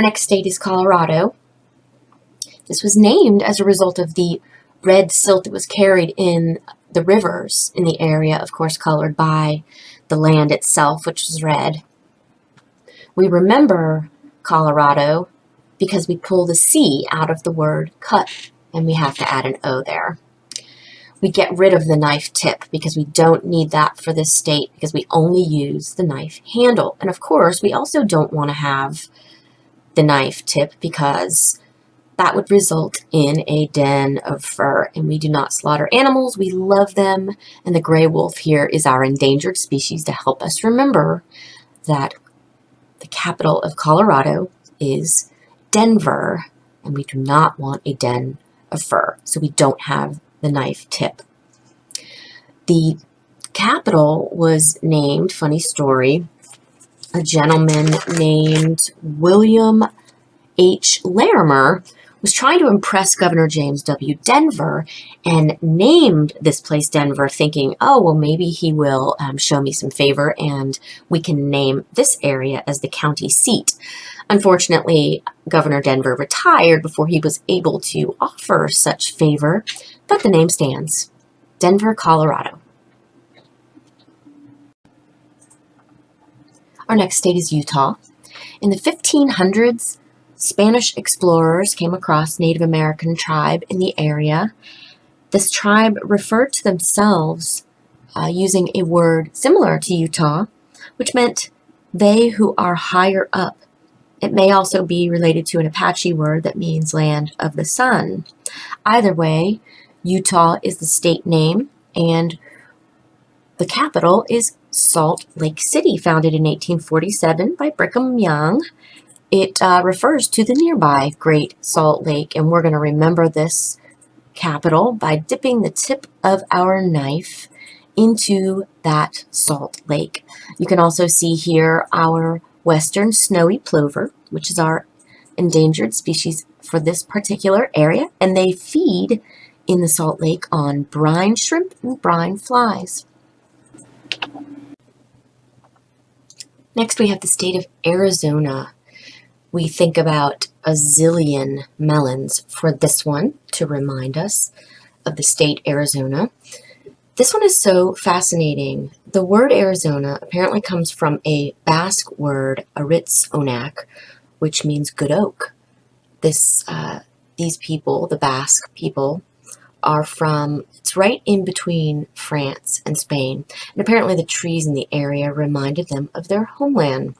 Our next state is Colorado. This was named as a result of the red silt that was carried in the rivers in the area, of course colored by the land itself, which was red. We remember Colorado because we pull the C out of the word cut, and we have to add an O there. We get rid of the knife tip because we don't need that for this state because we only use the knife handle. And of course, we also don't want to have the knife tip because that would result in a den of fur, and we do not slaughter animals. We love them, and the gray wolf here is our endangered species to help us remember that the capital of Colorado is Denver, and we do not want a den of fur, so we don't have the knife tip. The capital was named, funny story, a gentleman named William H. Larimer was trying to impress Governor James W. Denver and named this place Denver, thinking, oh, well, maybe he will show me some favor and we can name this area as the county seat. Unfortunately, Governor Denver retired before he was able to offer such favor, but the name stands. Denver, Colorado. Our next state is Utah. In the 1500s, Spanish explorers came across Native American tribe in the area. This tribe referred to themselves using a word similar to Utah, which meant they who are higher up. It may also be related to an Apache word that means land of the sun. Either way, Utah is the state name, and the capital is Salt Lake City, founded in 1847 by Brigham Young. It refers to the nearby Great Salt Lake, and we're going to remember this capital by dipping the tip of our knife into that salt lake. You can also see here our western snowy plover, which is our endangered species for this particular area, and they feed in the salt lake on brine shrimp and brine flies. Next, we have the state of Arizona. We think about a zillion melons for this one to remind us of the state Arizona. This one is so fascinating. The word Arizona apparently comes from a Basque word, Aritz Onak, which means good oak. These people, the Basque people, are from, it's right in between France and Spain, and apparently the trees in the area reminded them of their homeland.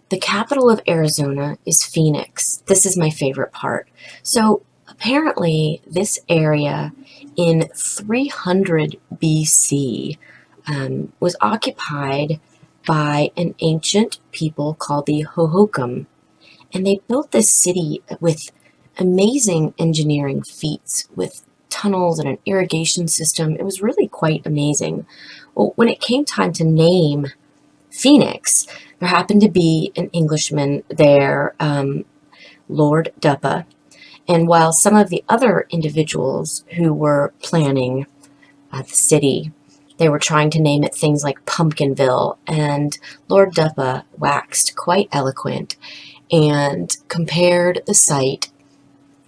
The capital of Arizona is Phoenix. This is my favorite part. So apparently this area in 300 BC was occupied by an ancient people called the Hohokam, and they built this city with amazing engineering feats, with tunnels and an irrigation system. It was really quite amazing. Well, when it came time to name Phoenix, there happened to be an Englishman there, Lord Duppa, and while some of the other individuals who were planning the city, they were trying to name it things like Pumpkinville, and Lord Duppa waxed quite eloquent and compared the site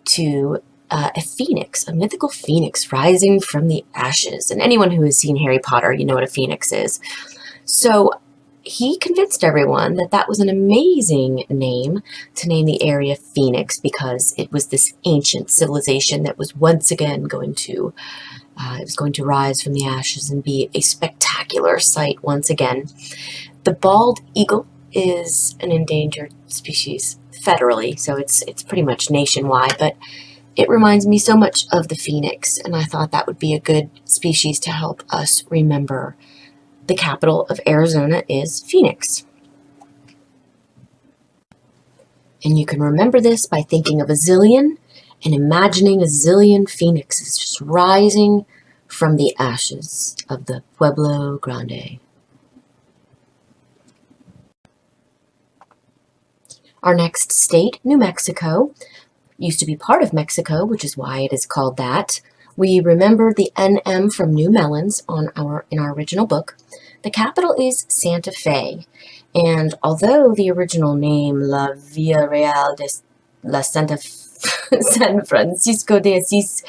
to a phoenix, a mythical phoenix rising from the ashes. And anyone who has seen Harry Potter, you know what a phoenix is. So he convinced everyone that that was an amazing name to name the area Phoenix, because it was this ancient civilization that was once again going to rise from the ashes and be a spectacular sight once again. The bald eagle is an endangered species federally, so it's pretty much nationwide, but it reminds me so much of the phoenix, and I thought that would be a good species to help us remember. The capital of Arizona is Phoenix. And you can remember this by thinking of a zillion and imagining a zillion phoenixes just rising from the ashes of the Pueblo Grande. Our next state, New Mexico, used to be part of Mexico, which is why it is called that. We remember the NM from New Melons in our original book. The capital is Santa Fe, and although the original name La Villa Real de la San Francisco de Asís,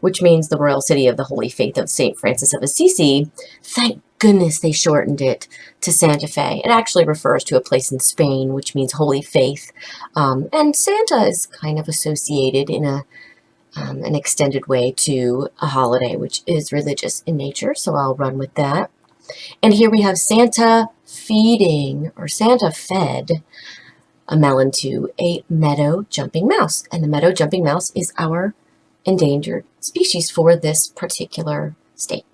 which means the royal city of the Holy Faith of St. Francis of Assisi, thank goodness they shortened it to Santa Fe. It actually refers to a place in Spain, which means Holy Faith, and Santa is kind of associated in an extended way to a holiday, which is religious in nature, so I'll run with that. And here we have Santa feeding, or Santa fed, a melon to a meadow jumping mouse. And the meadow jumping mouse is our endangered species for this particular state.